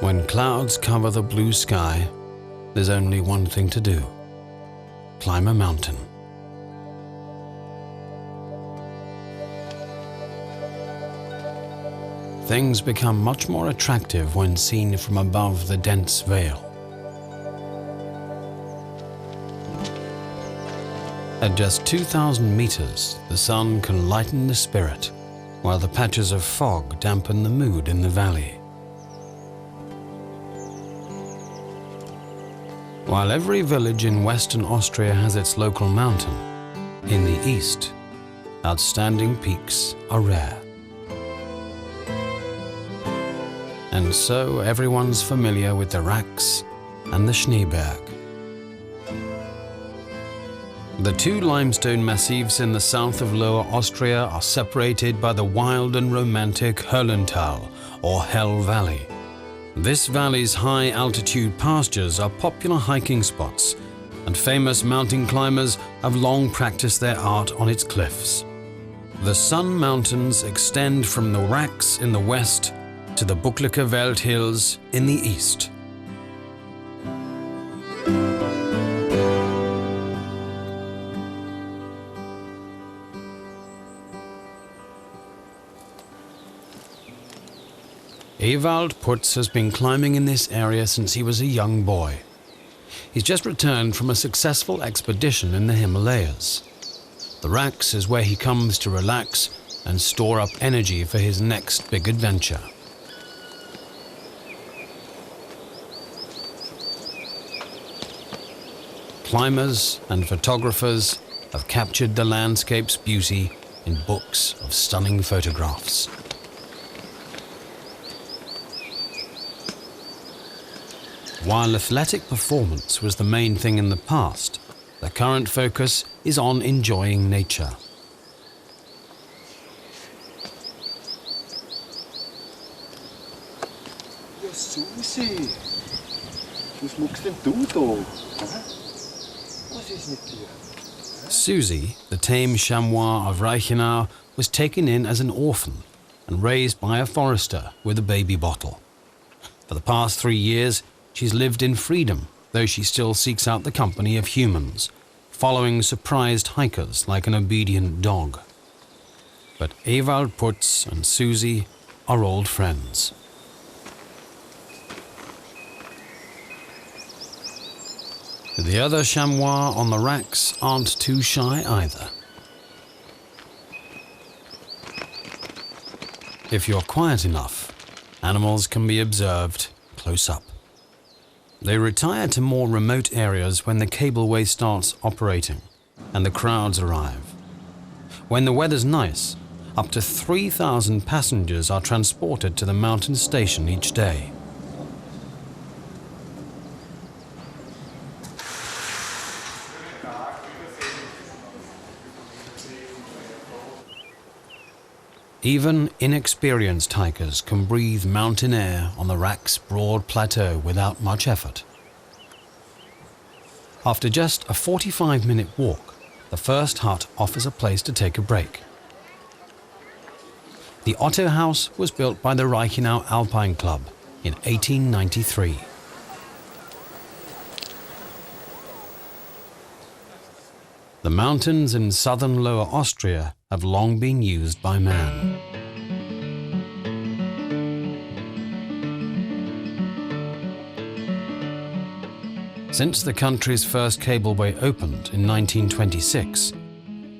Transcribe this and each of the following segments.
When clouds cover the blue sky, there's only one thing to do: climb a mountain. Things become much more attractive when seen from above the dense veil. At just 2,000 meters, the sun can lighten the spirit, while the patches of fog dampen the mood in the valley. While every village in Western Austria has its local mountain, in the east, outstanding peaks are rare. And so everyone's familiar with the Rax and the Schneeberg. The two limestone massifs in the south of Lower Austria are separated by the wild and romantic Höllental, or Hell Valley. This valley's high-altitude pastures are popular hiking spots, and famous mountain climbers have long practiced their art on its cliffs. The Sun Mountains extend from the Rax in the west to the Buckliger Welt hills in the east. Ewald Putz has been climbing in this area since he was a young boy. He's just returned from a successful expedition in the Himalayas. The Rax is where he comes to relax and store up energy for his next big adventure. Climbers and photographers have captured the landscape's beauty in books of stunning photographs. While athletic performance was the main thing in the past, the current focus is on enjoying nature. Ja, Susi, was machst denn du da? Was ist mit dir? Susie, the tame chamois of Reichenau, was taken in as an orphan and raised by a forester with a baby bottle. For the past 3 years, she's lived in freedom, though she still seeks out the company of humans, following surprised hikers like an obedient dog. But Ewald Putz and Susie are old friends. The other chamois on the Rax aren't too shy either. If you're quiet enough, animals can be observed close up. They retire to more remote areas when the cableway starts operating and the crowds arrive. When the weather's nice, up to 3,000 passengers are transported to the mountain station each day. Even inexperienced hikers can breathe mountain air on the Rax broad plateau without much effort. After just a 45-minute walk, the first hut offers a place to take a break. The Otto House was built by the Reichenau Alpine Club in 1893. The mountains in southern Lower Austria have long been used by man. Since the country's first cableway opened in 1926,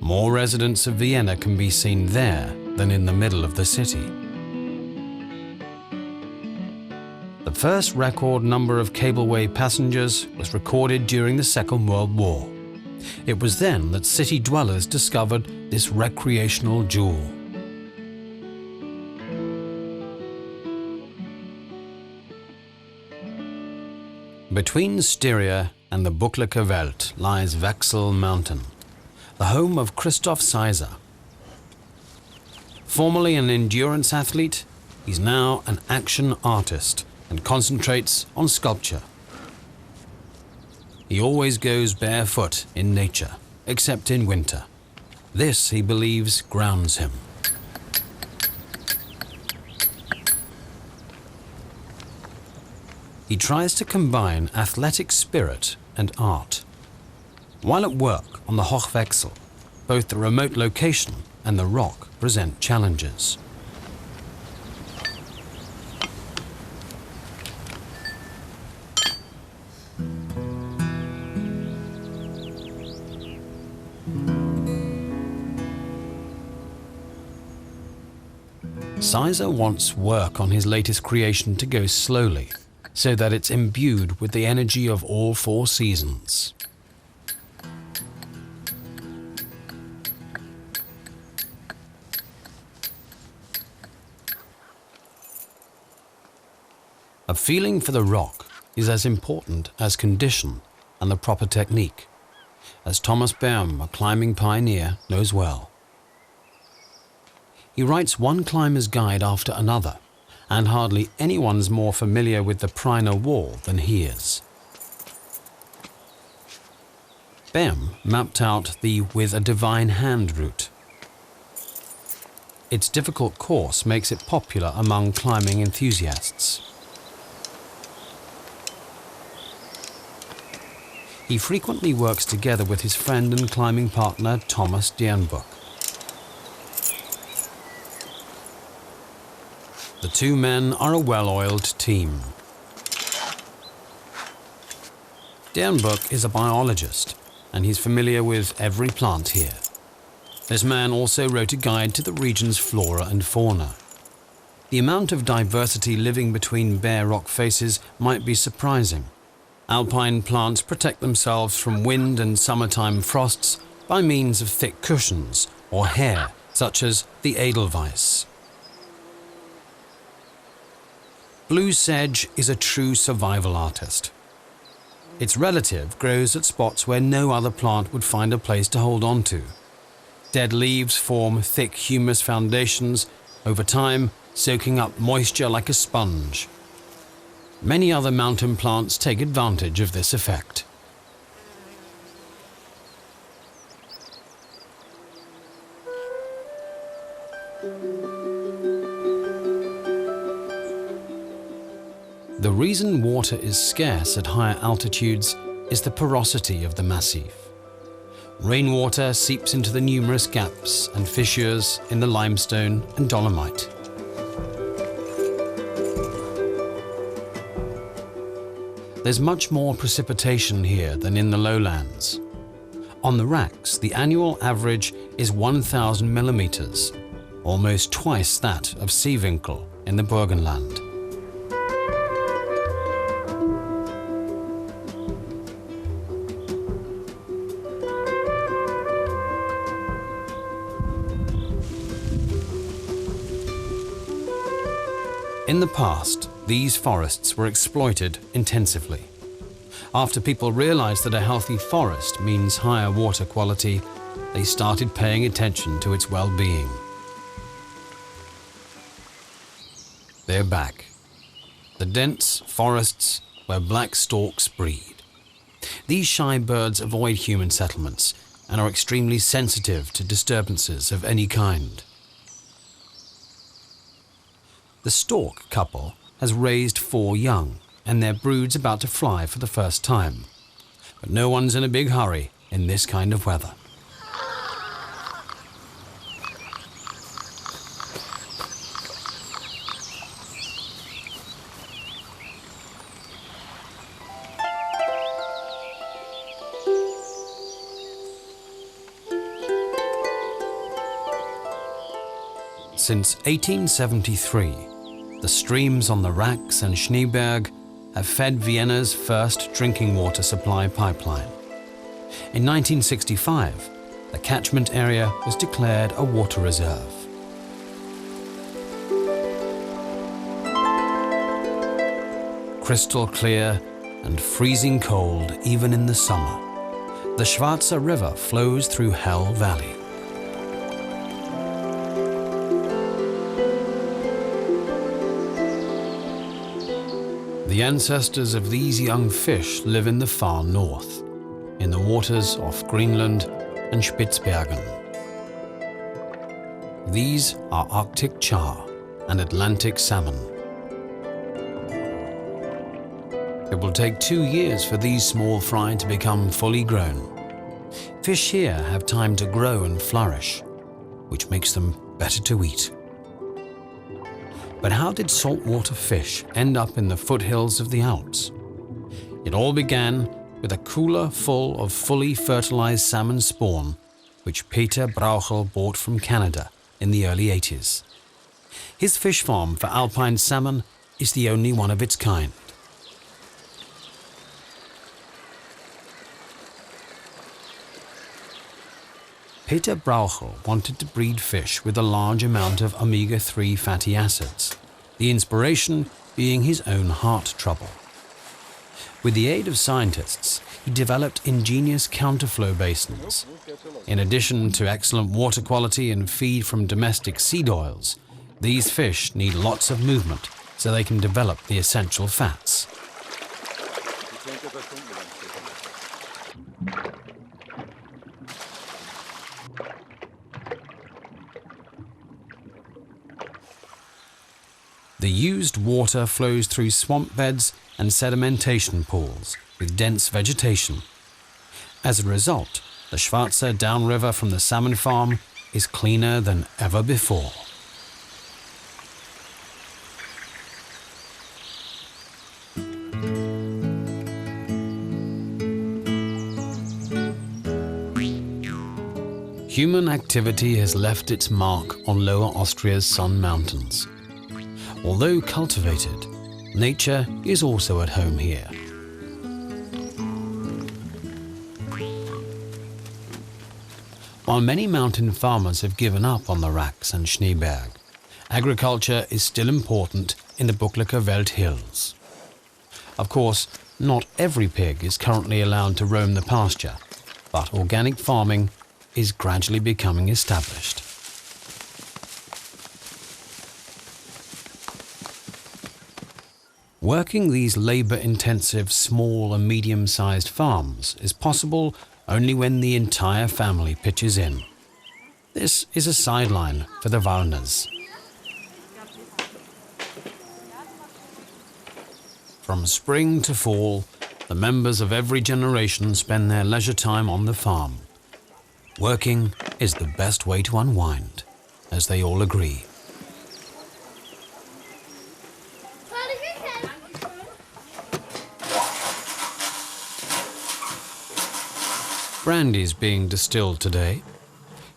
more residents of Vienna can be seen there than in the middle of the city. The first record number of cableway passengers was recorded during the Second World War. It was then that city dwellers discovered this recreational jewel. Between Styria and the Buckliger Welt lies Waxel Mountain, the home of Christoph Seiser. Formerly an endurance athlete, he's now an action artist and concentrates on sculpture. He always goes barefoot in nature, except in winter. This, he believes, grounds him. He tries to combine athletic spirit and art. While at work on the Hochwechsel, both the remote location and the rock present challenges. Sizer wants work on his latest creation to go slowly, so that it's imbued with the energy of all four seasons. A feeling for the rock is as important as condition and the proper technique, as Thomas Baum, a climbing pioneer, knows well. He writes one climber's guide after another, and hardly anyone's more familiar with the Priner Wall than he is. Baum mapped out the With a Divine Hand route. Its difficult course makes it popular among climbing enthusiasts. He frequently works together with his friend and climbing partner Thomas Dernbuck. The two men are a well-oiled team. Dernbuck is a biologist, and he's familiar with every plant here. This man also wrote a guide to the region's flora and fauna. The amount of diversity living between bare rock faces might be surprising. Alpine plants protect themselves from wind and summertime frosts by means of thick cushions or hair, such as the Edelweiss. Blue sedge is a true survival artist. Its relative grows at spots where no other plant would find a place to hold on to. Dead leaves form thick humus foundations, over time soaking up moisture like a sponge. Many other mountain plants take advantage of this effect. The reason water is scarce at higher altitudes is the porosity of the massif. Rainwater seeps into the numerous gaps and fissures in the limestone and dolomite. There's much more precipitation here than in the lowlands. On the Rax, the annual average is 1,000 millimeters, almost twice that of Seewinkel in the Burgenland. In the past, these forests were exploited intensively. After people realized that a healthy forest means higher water quality, they started paying attention to its well-being. They're back. The dense forests where black storks breed. These shy birds avoid human settlements and are extremely sensitive to disturbances of any kind. The stork couple has raised 4 young, and their brood's about to fly for the first time. But no one's in a big hurry in this kind of weather. Since 1873, the streams on the Rax and Schneeberg have fed Vienna's first drinking water supply pipeline. In 1965, the catchment area was declared a water reserve. Crystal clear and freezing cold even in the summer, the Schwarze River flows through Hell Valley. The ancestors of these young fish live in the far north, in the waters off Greenland and Spitzbergen. These are Arctic char and Atlantic salmon. It will take 2 years for these small fry to become fully grown. Fish here have time to grow and flourish, which makes them better to eat. But how did saltwater fish end up in the foothills of the Alps? It all began with a cooler full of fully fertilized salmon spawn, which Peter Brauchel bought from Canada in the early 80s. His fish farm for Alpine salmon is the only one of its kind. Peter Brauchel wanted to breed fish with a large amount of omega-3 fatty acids, the inspiration being his own heart trouble. With the aid of scientists, he developed ingenious counterflow basins. In addition to excellent water quality and feed from domestic seed oils, these fish need lots of movement so they can develop the essential fats. The used water flows through swamp beds and sedimentation pools with dense vegetation. As a result, the Schwarze downriver from the salmon farm is cleaner than ever before. Human activity has left its mark on Lower Austria's Sun Mountains. Although cultivated, nature is also at home here. While many mountain farmers have given up on the Rax and Schneeberg, agriculture is still important in the Buckliger Welt hills. Of course, not every pig is currently allowed to roam the pasture, but organic farming is gradually becoming established. Working these labor-intensive small and medium-sized farms is possible only when the entire family pitches in. This is a sideline for the Wallners. From spring to fall, the members of every generation spend their leisure time on the farm. Working is the best way to unwind, as they all agree. Brandy is being distilled today.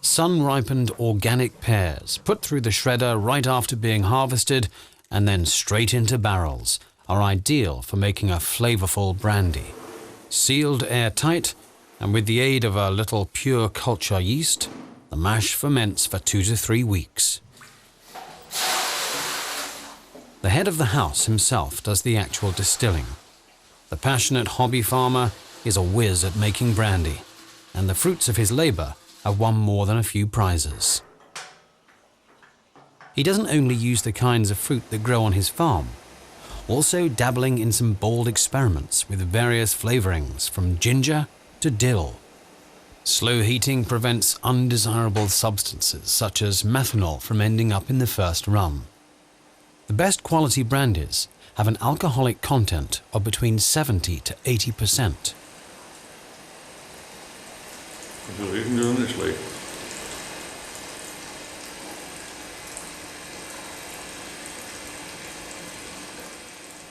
Sun-ripened organic pears, put through the shredder right after being harvested and then straight into barrels, are ideal for making a flavorful brandy. Sealed airtight, and with the aid of a little pure culture yeast, the mash ferments for 2 to 3 weeks. The head of the house himself does the actual distilling. The passionate hobby farmer is a whiz at making brandy, and the fruits of his labor have won more than a few prizes. He doesn't only use the kinds of fruit that grow on his farm, also dabbling in some bold experiments with various flavorings from ginger to dill. Slow heating prevents undesirable substances such as methanol from ending up in the first rum. The best quality brandies have an alcoholic content of between 70 to 80%.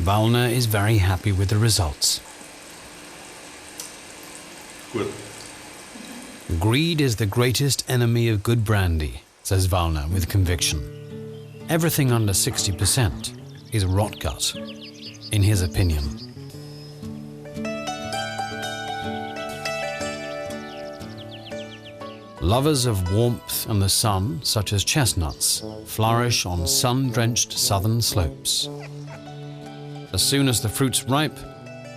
Wallner is very happy with the results. Good. Greed is the greatest enemy of good brandy, says Wallner with conviction. Everything under 60% is rot gut, in his opinion. Lovers of warmth and the sun, such as chestnuts, flourish on sun-drenched southern slopes. As soon as the fruit's ripe,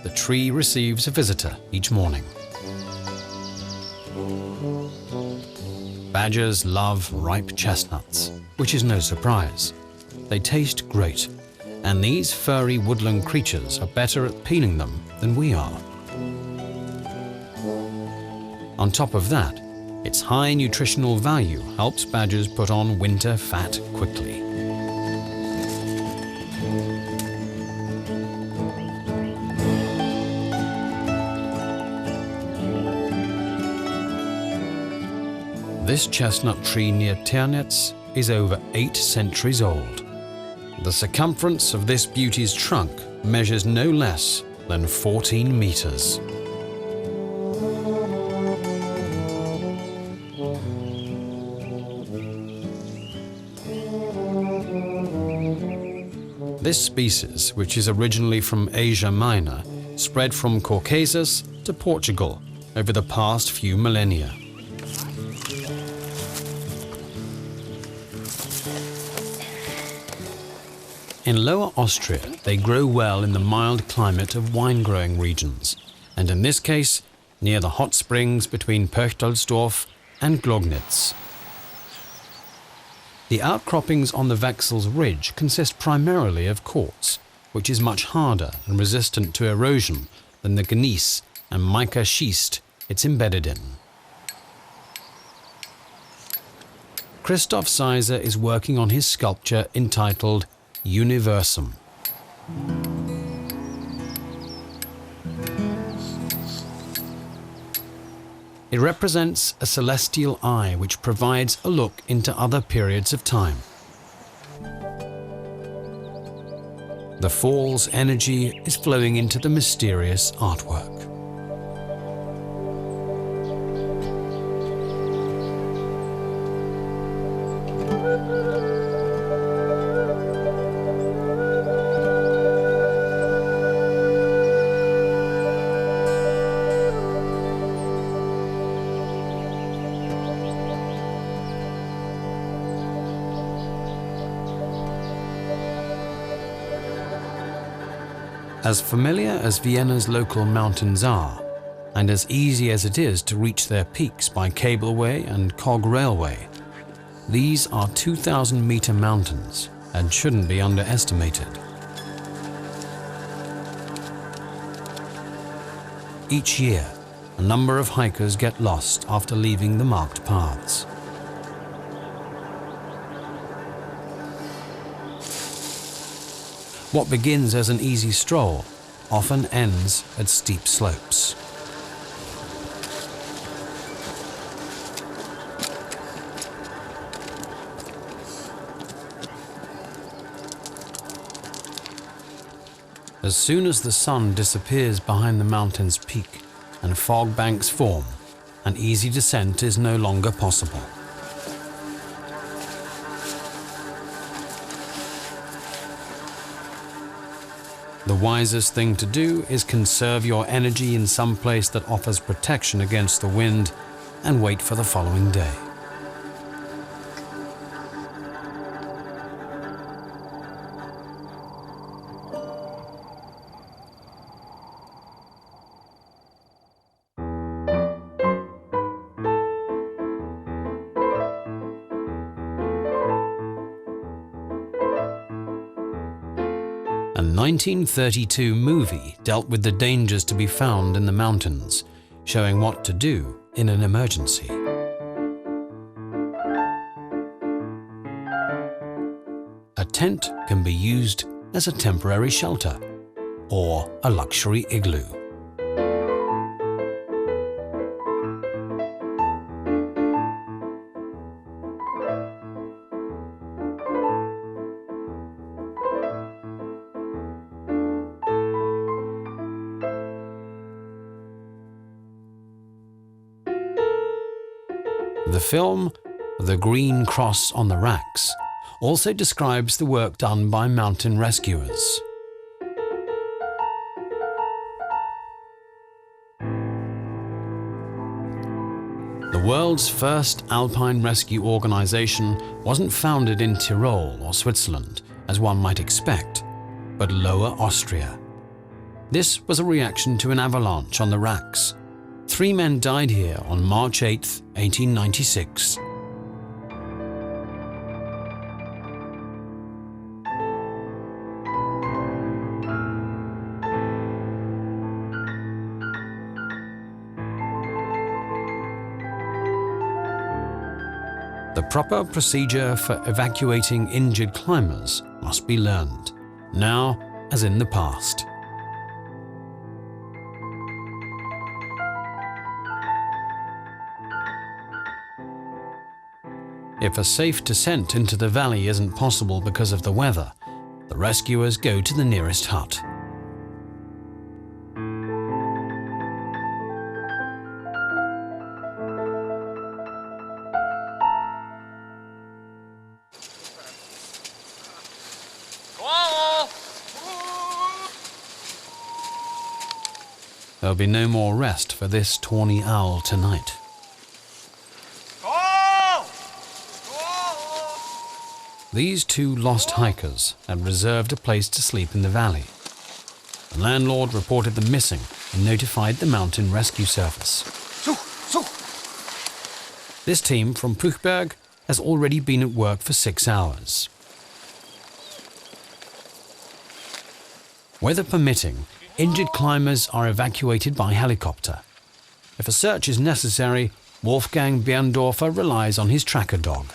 the tree receives a visitor each morning. Badgers love ripe chestnuts, which is no surprise. They taste great, and these furry woodland creatures are better at peeling them than we are. On top of that, its high nutritional value helps badgers put on winter fat quickly. This chestnut tree near Ternitz is over 8 centuries old. The circumference of this beauty's trunk measures no less than 14 meters. This species, which is originally from Asia Minor, spread from Caucasus to Portugal over the past few millennia. In Lower Austria, they grow well in the mild climate of wine-growing regions, and in this case, near the hot springs between Perchtoldsdorf and Glognitz. The outcroppings on the Wechsel's ridge consist primarily of quartz, which is much harder and resistant to erosion than the gneiss and mica schist it's embedded in. Christoph Seiser is working on his sculpture entitled Universum. It represents a celestial eye which provides a look into other periods of time. The fall's energy is flowing into the mysterious artwork. As familiar as Vienna's local mountains are, and as easy as it is to reach their peaks by cableway and cog railway, these are 2,000-meter mountains and shouldn't be underestimated. Each year, a number of hikers get lost after leaving the marked paths. What begins as an easy stroll often ends at steep slopes. As soon as the sun disappears behind the mountain's peak and fog banks form, an easy descent is no longer possible. The wisest thing to do is conserve your energy in some place that offers protection against the wind and wait for the following day. A 1932 movie dealt with the dangers to be found in the mountains, showing what to do in an emergency. A tent can be used as a temporary shelter or a luxury igloo. The film, The Green Cross on the Rax, also describes the work done by mountain rescuers. The world's first Alpine rescue organization wasn't founded in Tyrol or Switzerland, as one might expect, but Lower Austria. This was a reaction to an avalanche on the Rax. 3 men died here on March 8, 1896. The proper procedure for evacuating injured climbers must be learned, now as in the past. If a safe descent into the valley isn't possible because of the weather, the rescuers go to the nearest hut. There'll be no more rest for this tawny owl tonight. These two lost hikers had reserved a place to sleep in the valley. The landlord reported them missing and notified the mountain rescue service. This team from Puchberg has already been at work for 6 hours. Weather permitting, injured climbers are evacuated by helicopter. If a search is necessary, Wolfgang Berndorfer relies on his tracker dog.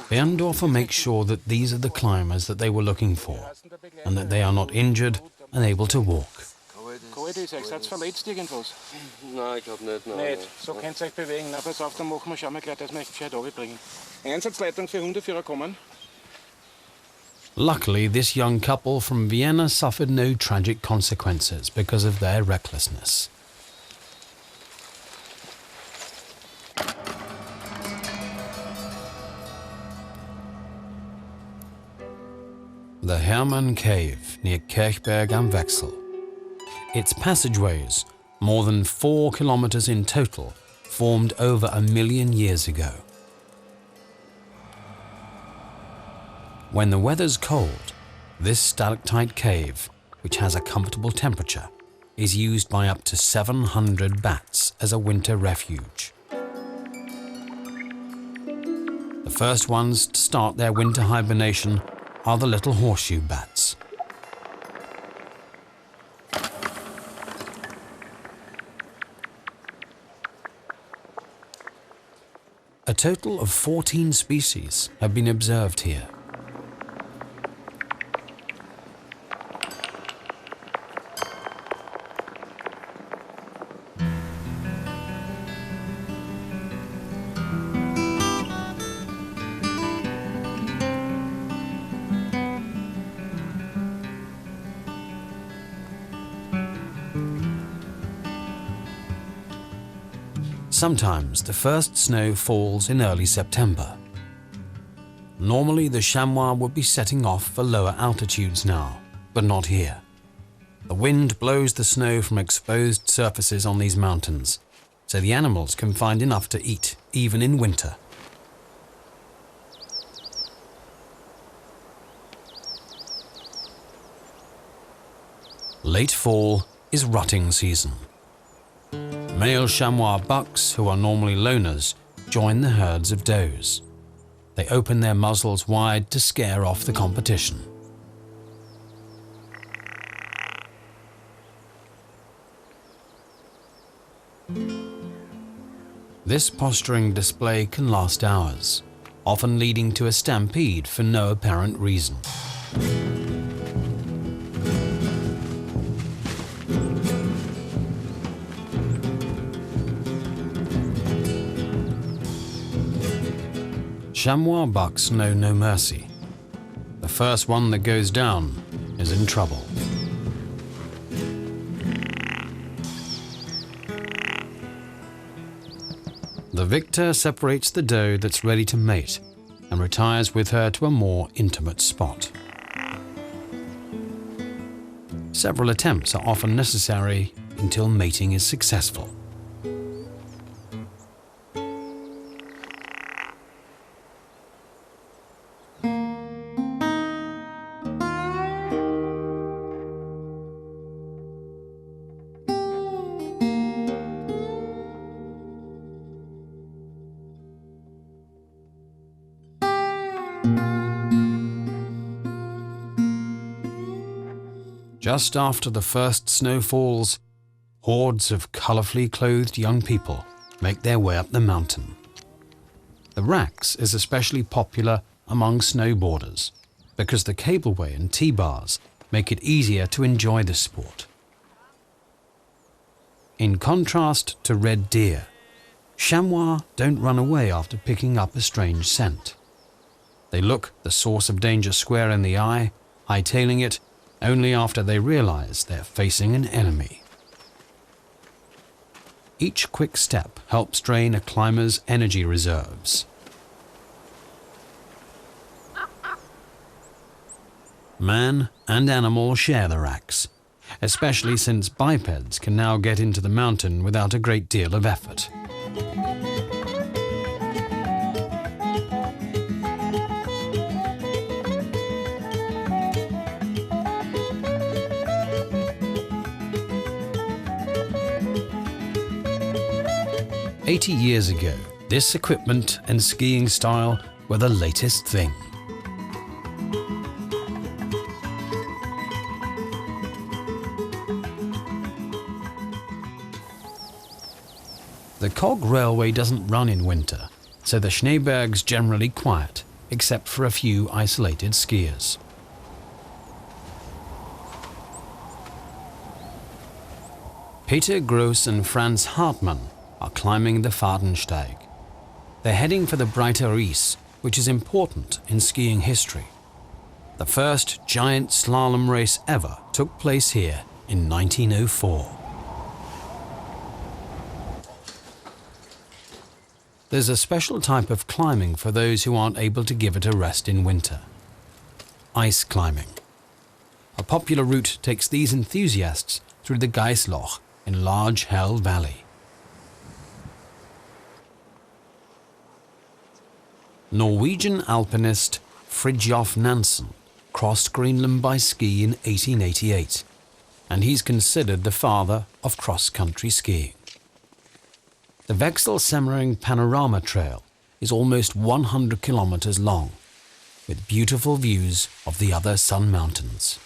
Berndorfer makes sure that these are the climbers that they were looking for, and that they are not injured and able to walk. Luckily, this young couple from Vienna suffered no tragic consequences because of their recklessness. The Hermann Cave near Kirchberg am Wechsel. Its passageways, more than 4 kilometers in total, formed over 1 million years ago. When the weather's cold, this stalactite cave, which has a comfortable temperature, is used by up to 700 bats as a winter refuge. The first ones to start their winter hibernation are the little horseshoe bats. A total of 14 species have been observed here. Sometimes the first snow falls in early September. Normally the chamois would be setting off for lower altitudes now, but not here. The wind blows the snow from exposed surfaces on these mountains, so the animals can find enough to eat even in winter. Late fall is rutting season. Male chamois bucks, who are normally loners, join the herds of does. They open their muzzles wide to scare off the competition. This posturing display can last hours, often leading to a stampede for no apparent reason. Chamois bucks know no mercy. The first one that goes down is in trouble. The victor separates the doe that's ready to mate and retires with her to a more intimate spot. Several attempts are often necessary until mating is successful. Just after the first snow falls, hordes of colorfully clothed young people make their way up the mountain. The Rax is especially popular among snowboarders because the cableway and T-bars make it easier to enjoy the sport. In contrast to red deer, chamois don't run away after picking up a strange scent. They look the source of danger square in the eye, hightailing it only after they realize they're facing an enemy. Each quick step helps drain a climber's energy reserves. Man and animal share the Rax, especially since bipeds can now get into the mountain without a great deal of effort. "80 years ago, this equipment and skiing style were the latest thing. The cog railway doesn't run in winter, so the Schneeberg's generally quiet, except for a few isolated skiers. Peter Gross and Franz Hartmann are climbing the Fadensteig. They're heading for the Breiter Ries, which is important in skiing history. The first giant slalom race ever took place here in 1904. There's a special type of climbing for those who aren't able to give it a rest in winter. Ice climbing. A popular route takes these enthusiasts through the Geisloch in Large Hell Valley. Norwegian alpinist Fridtjof Nansen crossed Greenland by ski in 1888, and he's considered the father of cross-country skiing. The Vexelsemmering Panorama Trail is almost 100 kilometers long, with beautiful views of the other Sun Mountains.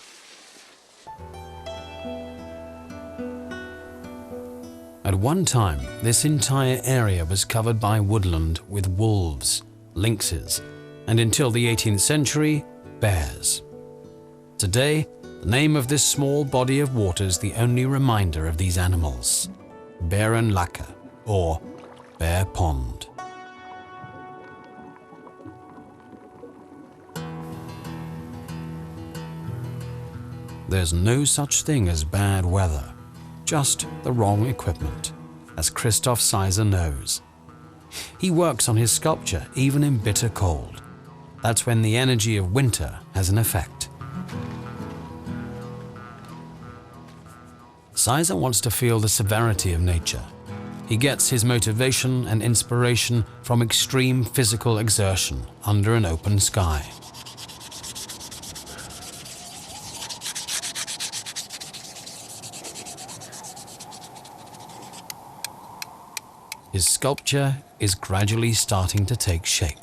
At one time, this entire area was covered by woodland with wolves, lynxes, and until the 18th century, bears. Today, the name of this small body of water is the only reminder of these animals, Bärenlacke, or Bear Pond. There's no such thing as bad weather, just the wrong equipment, as Christoph Seiser knows. He works on his sculpture even in bitter cold. That's when the energy of winter has an effect. Seiser wants to feel the severity of nature. He gets his motivation and inspiration from extreme physical exertion under an open sky. His sculpture is gradually starting to take shape.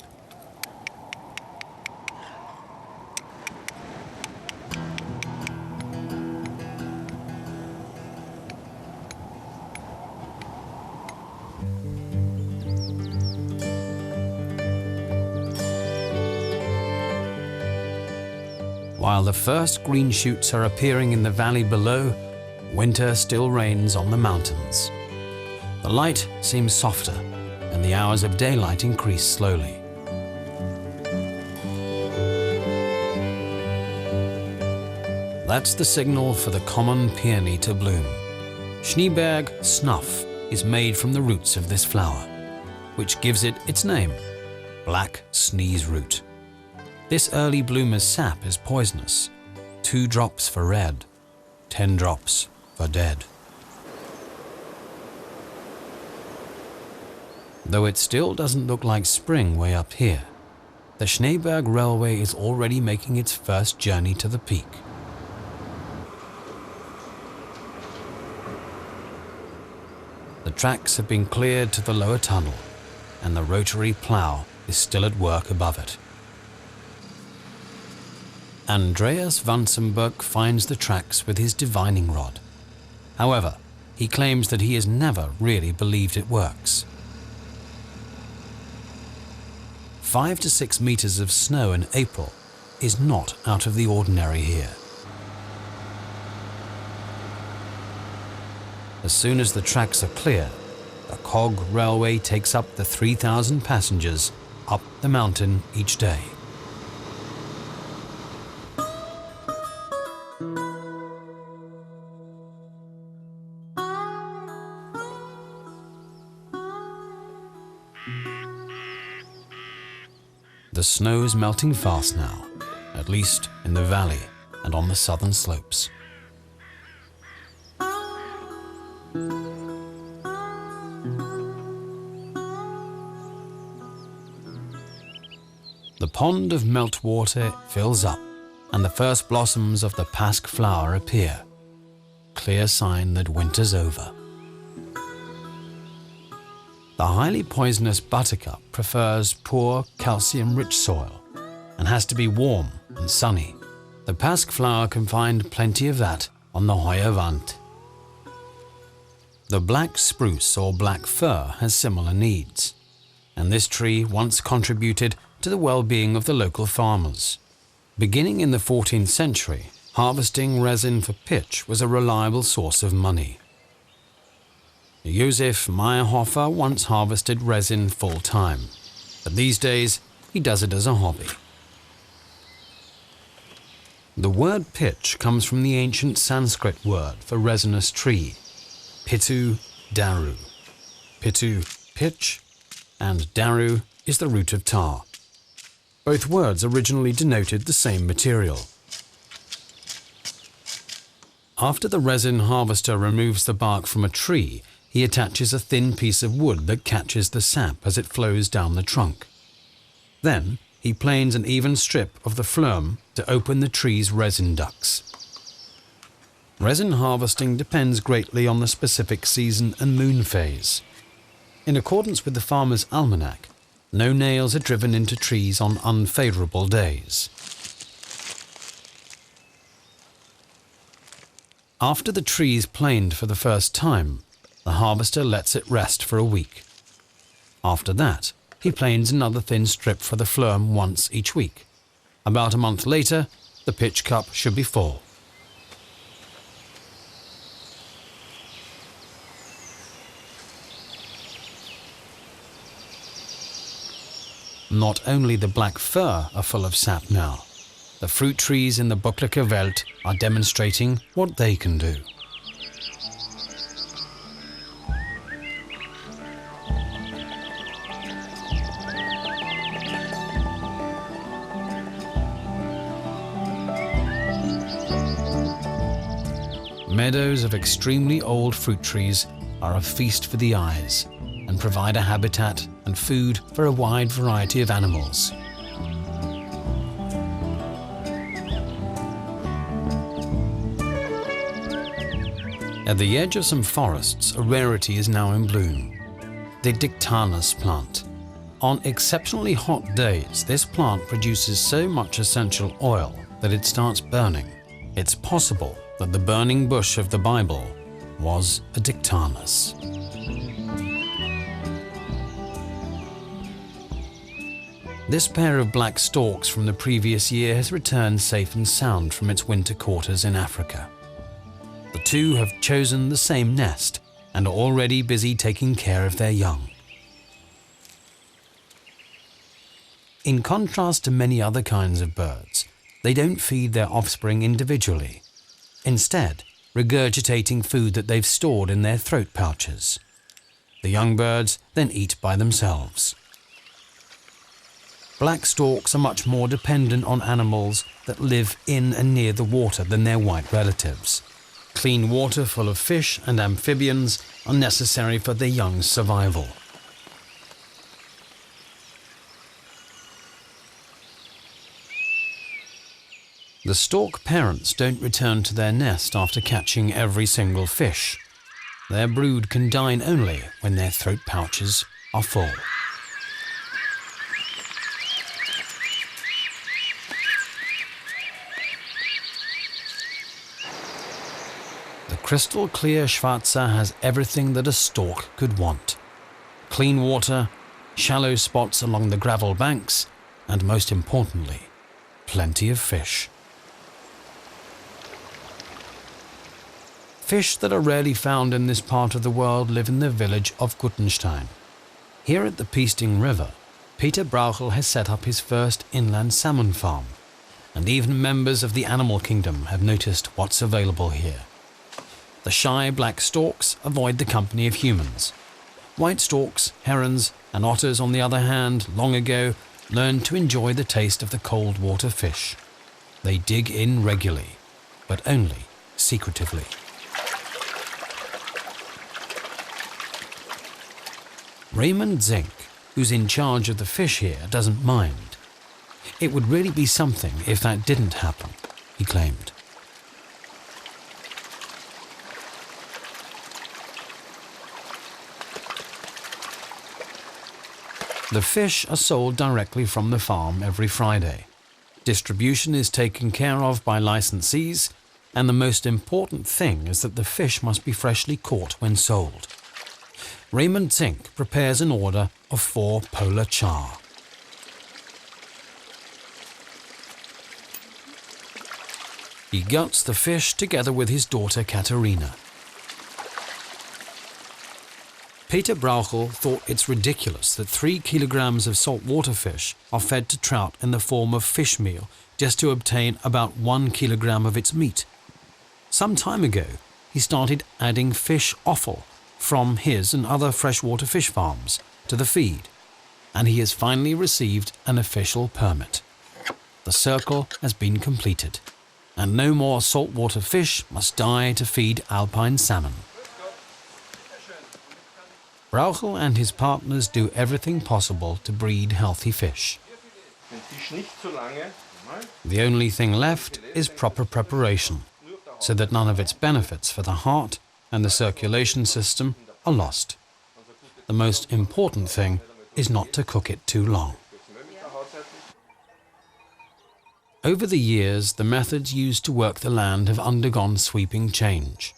While the first green shoots are appearing in the valley below, winter still reigns on the mountains. The light seems softer, and the hours of daylight increase slowly. That's the signal for the common peony to bloom. Schneeberg snuff is made from the roots of this flower, which gives it its name, black sneeze root. This early bloomer's sap is poisonous. 2 drops for red, 10 drops for dead. Though it still doesn't look like spring way up here, the Schneeberg Railway is already making its first journey to the peak. The tracks have been cleared to the lower tunnel, and the rotary plough is still at work above it. Andreas Vansenberg finds the tracks with his divining rod. However, he claims that he has never really believed it works. 5 to 6 meters of snow in April is not out of the ordinary here. As soon as the tracks are clear, the cog railway takes up the 3,000 passengers up the mountain each day. The snow is melting fast now, at least in the valley and on the southern slopes. The pond of meltwater fills up and the first blossoms of the pasque flower appear, clear sign that winter's over. The highly poisonous buttercup prefers poor, calcium-rich soil and has to be warm and sunny. The pasque flower can find plenty of that on the Hohe Wand. The black spruce or black fir has similar needs, and this tree once contributed to the well-being of the local farmers. Beginning in the 14th century, harvesting resin for pitch was a reliable source of money. Josef Meyerhofer once harvested resin full-time, but these days he does it as a hobby. The word pitch comes from the ancient Sanskrit word for resinous tree, pitu daru. Pitu, pitch, and daru is the root of tar. Both words originally denoted the same material. After the resin harvester removes the bark from a tree, he attaches a thin piece of wood that catches the sap as it flows down the trunk. Then he planes an even strip of the phloem to open the tree's resin ducts. Resin harvesting depends greatly on the specific season and moon phase. In accordance with the farmer's almanac, no nails are driven into trees on unfavorable days. After the tree is planed for the first time, the harvester lets it rest for a week. After that, he planes another thin strip for the phloem once each week. About a month later, the pitch cup should be full. Not only the black fir are full of sap now, the fruit trees in the Buckliger Welt are demonstrating what they can do. Meadows of extremely old fruit trees are a feast for the eyes and provide a habitat and food for a wide variety of animals. At the edge of some forests, a rarity is now in bloom, the dictanus plant. On exceptionally hot days, this plant produces so much essential oil that it starts burning. It's possible that the burning bush of the Bible was a dictanus. This pair of black storks from the previous year has returned safe and sound from its winter quarters in Africa. The two have chosen the same nest and are already busy taking care of their young. In contrast to many other kinds of birds, they don't feed their offspring individually, instead regurgitating food that they've stored in their throat pouches. The young birds then eat by themselves. Black storks are much more dependent on animals that live in and near the water than their white relatives. Clean water full of fish and amphibians are necessary for their young's survival. The stork parents don't return to their nest after catching every single fish. Their brood can dine only when their throat pouches are full. The crystal clear Schwarzer has everything that a stork could want. Clean water, shallow spots along the gravel banks, and most importantly, plenty of fish. Fish that are rarely found in this part of the world live in the village of Guttenstein. Here at the Piesting River, Peter Brauchel has set up his first inland salmon farm, and even members of the animal kingdom have noticed what's available here. The shy black storks avoid the company of humans. White storks, herons, and otters, on the other hand, long ago learned to enjoy the taste of the cold water fish. They dig in regularly, but only secretively. Raymond Zink, who's in charge of the fish here, doesn't mind. It would really be something if that didn't happen, he claimed. The fish are sold directly from the farm every Friday. Distribution is taken care of by licensees, and the most important thing is that the fish must be freshly caught when sold. Raymond Zink prepares an order of 4 polar char. He guts the fish together with his daughter Katerina. Peter Brauchel thought it's ridiculous that 3 kilograms of saltwater fish are fed to trout in the form of fish meal just to obtain about 1 kilogram of its meat. Some time ago, he started adding fish offal from his and other freshwater fish farms to the feed, and he has finally received an official permit. The circle has been completed, and no more saltwater fish must die to feed Alpine salmon. Brauchel and his partners do everything possible to breed healthy fish. The only thing left is proper preparation, so that none of its benefits for the heart and the circulation system are lost. The most important thing is not to cook it too long. Over the years, the methods used to work the land have undergone sweeping change.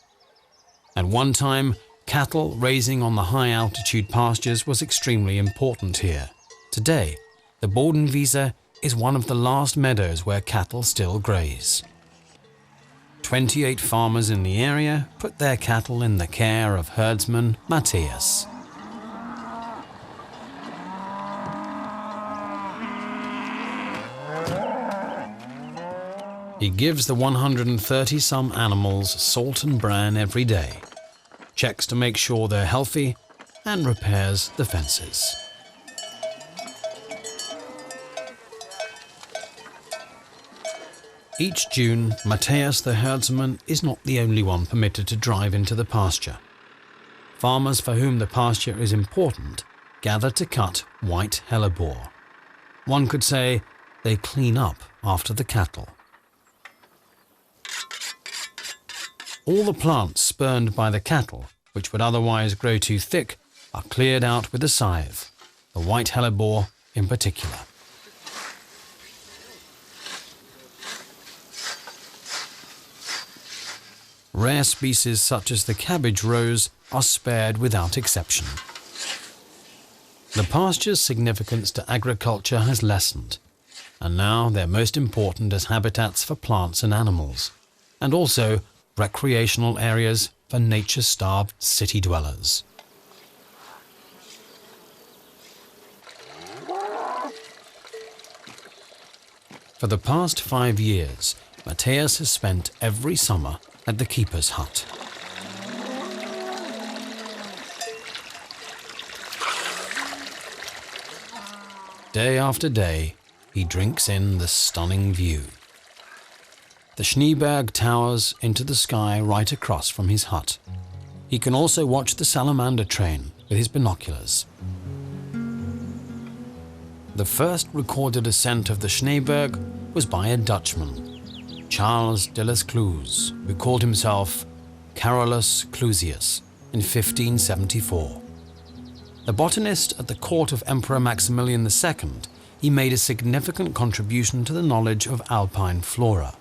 At one time, cattle raising on the high-altitude pastures was extremely important here. Today, the Bodenwiese is one of the last meadows where cattle still graze. 28 farmers in the area put their cattle in the care of herdsman Matthias. He gives the 130-some animals salt and bran every day, checks to make sure they're healthy, and repairs the fences. Each June, Matthias the herdsman is not the only one permitted to drive into the pasture. Farmers for whom the pasture is important gather to cut white hellebore. One could say they clean up after the cattle. All the plants spurned by the cattle, which would otherwise grow too thick, are cleared out with a scythe, the white hellebore in particular. Rare species such as the cabbage rose are spared without exception. The pasture's significance to agriculture has lessened, and now they're most important as habitats for plants and animals, and also recreational areas for nature-starved city dwellers. For the past 5 years, Matthias has spent every summer at the keeper's hut. Day after day, he drinks in the stunning view. The Schneeberg towers into the sky right across from his hut. He can also watch the salamander train with his binoculars. The first recorded ascent of the Schneeberg was by a Dutchman, Charles de las Clues, who called himself Carolus Clusius in 1574. The botanist at the court of Emperor Maximilian II, he made a significant contribution to the knowledge of Alpine flora.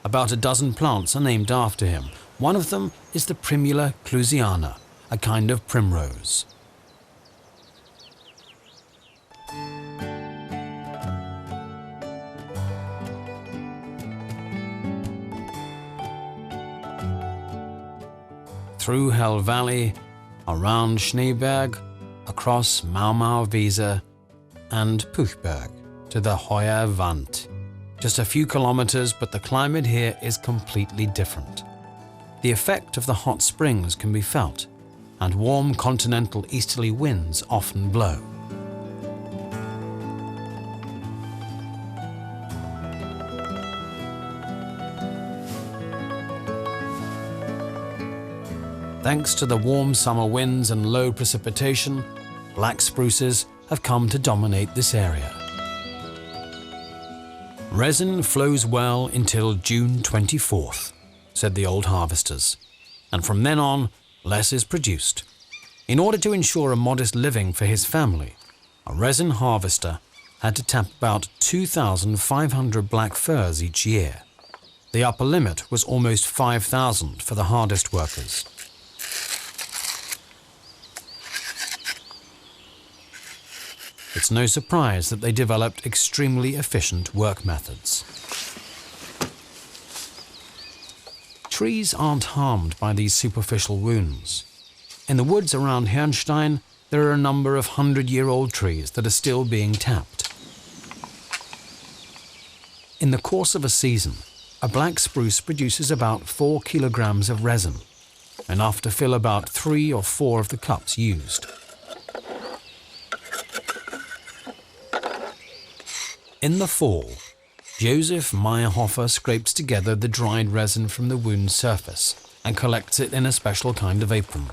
About a dozen plants are named after him. One of them is the Primula clusiana, a kind of primrose. through Hell Valley, around Schneeberg, across Mau-Mau-Wiese and Puchberg to the Hoher Wand. Just a few kilometers, but the climate here is completely different. The effect of the hot springs can be felt, and warm continental easterly winds often blow. Thanks to the warm summer winds and low precipitation, black spruces have come to dominate this area. Resin flows well until June 24th, said the old harvesters, and from then on, less is produced. In order to ensure a modest living for his family, a resin harvester had to tap about 2,500 black firs each year. The upper limit was almost 5,000 for the hardest workers. It's no surprise that they developed extremely efficient work methods. Trees aren't harmed by these superficial wounds. In the woods around Herrnstein, there are a number of 100-year-old trees that are still being tapped. In the course of a season, a black spruce produces about 4 kilograms of resin, enough to fill about 3 or 4 of the cups used. In the fall, Joseph Meyerhofer scrapes together the dried resin from the wound's surface and collects it in a special kind of apron.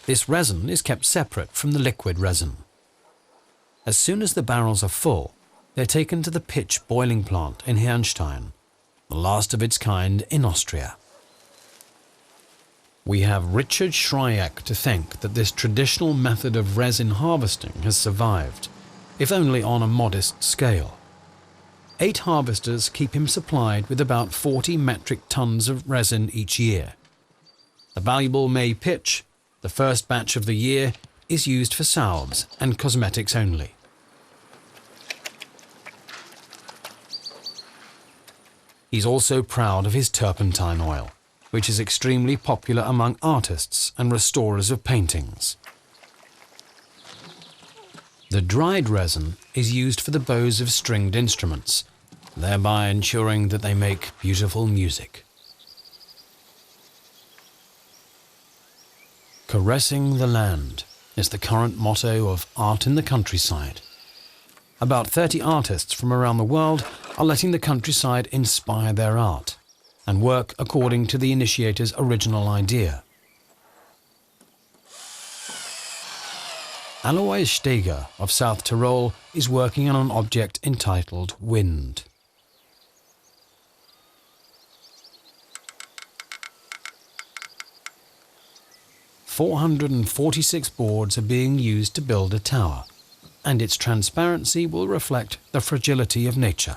This resin is kept separate from the liquid resin. As soon as the barrels are full, they're taken to the pitch boiling plant in Herrnstein, the last of its kind in Austria. We have Richard Schreieck to thank that this traditional method of resin harvesting has survived, if only on a modest scale. 8 harvesters keep him supplied with about 40 metric tons of resin each year. The valuable May pitch, the first batch of the year, is used for salves and cosmetics only. He's also proud of his turpentine oil, which is extremely popular among artists and restorers of paintings. The dried resin is used for the bows of stringed instruments, thereby ensuring that they make beautiful music. Caressing the land is the current motto of Art in the Countryside. About 30 artists from around the world are letting the countryside inspire their art and work according to the initiator's original idea. Alois Steger of South Tyrol is working on an object entitled Wind. "446 boards are being used to build a tower, and its transparency will reflect the fragility of nature."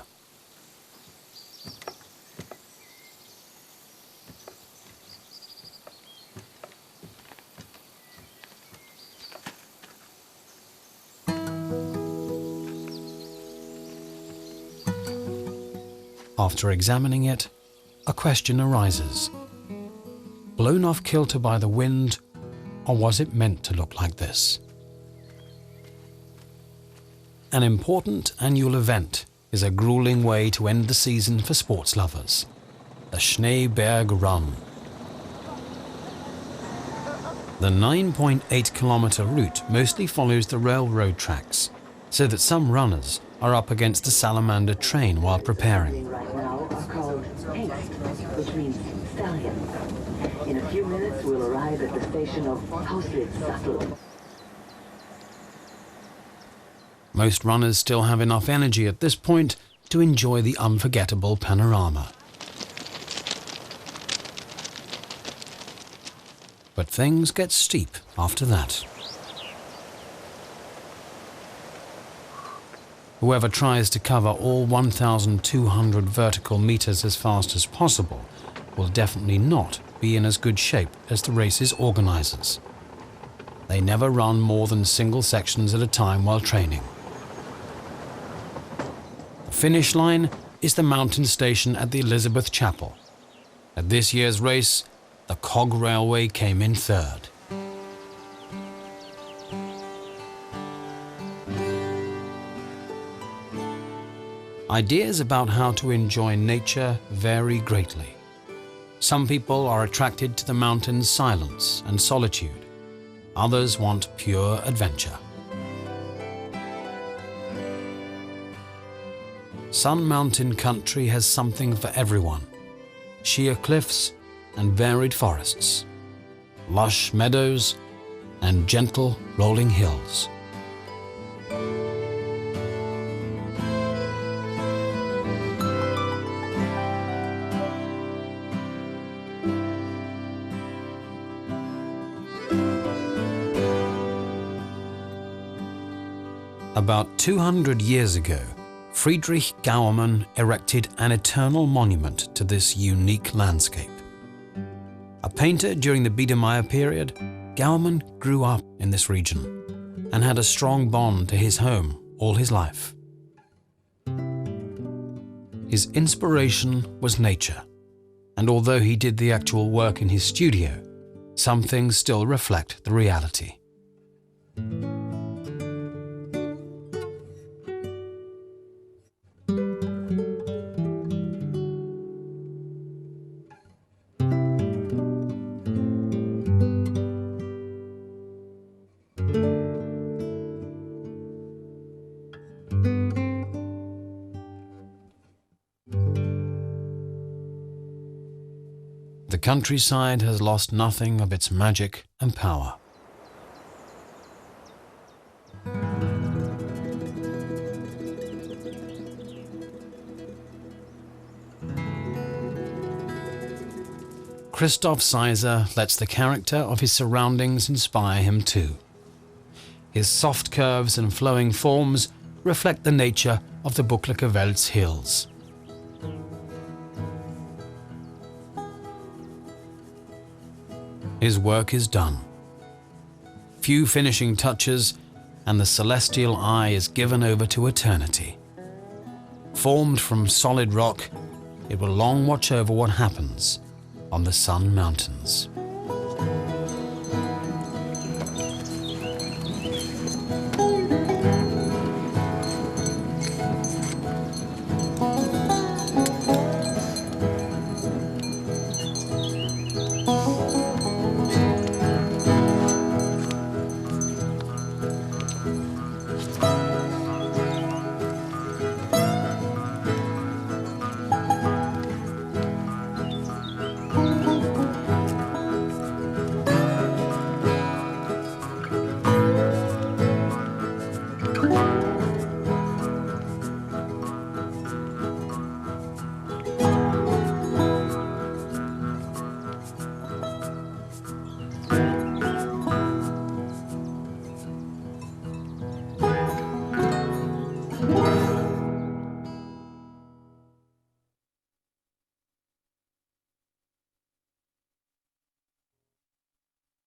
After examining it, a question arises. Blown off kilter by the wind, or was it meant to look like this? An important annual event is a grueling way to end the season for sports lovers, the Schneeberg Run. The 9.8-kilometer route mostly follows the railroad tracks, so that some runners are up against a salamander train while preparing. Right now it's called haste, which means stallion. In a few minutes we'll arrive at the station of Pastoral. Most runners still have enough energy at this point to enjoy the unforgettable panorama. But things get steep after that. Whoever tries to cover all 1,200 vertical meters as fast as possible will definitely not be in as good shape as the race's organizers. They never run more than single sections at a time while training. The finish line is the mountain station at the Elizabeth Chapel. At this year's race, the cog railway came in third. Ideas about how to enjoy nature vary greatly. Some people are attracted to the mountain's silence and solitude. Others want pure adventure. Sun Mountain country has something for everyone. Sheer cliffs and varied forests, lush meadows and gentle rolling hills. About 200 years ago, Friedrich Gauermann erected an eternal monument to this unique landscape. A painter during the Biedermeier period, Gauermann grew up in this region and had a strong bond to his home all his life. His inspiration was nature, and although he did the actual work in his studio, some things still reflect the reality. The countryside has lost nothing of its magic and power. Christoph Seiser lets the character of his surroundings inspire him too. His soft curves and flowing forms reflect the nature of the Buckliger Welt's hills. His work is done. Few finishing touches, and the celestial eye is given over to eternity. Formed from solid rock, it will long watch over what happens on the Sun Mountains.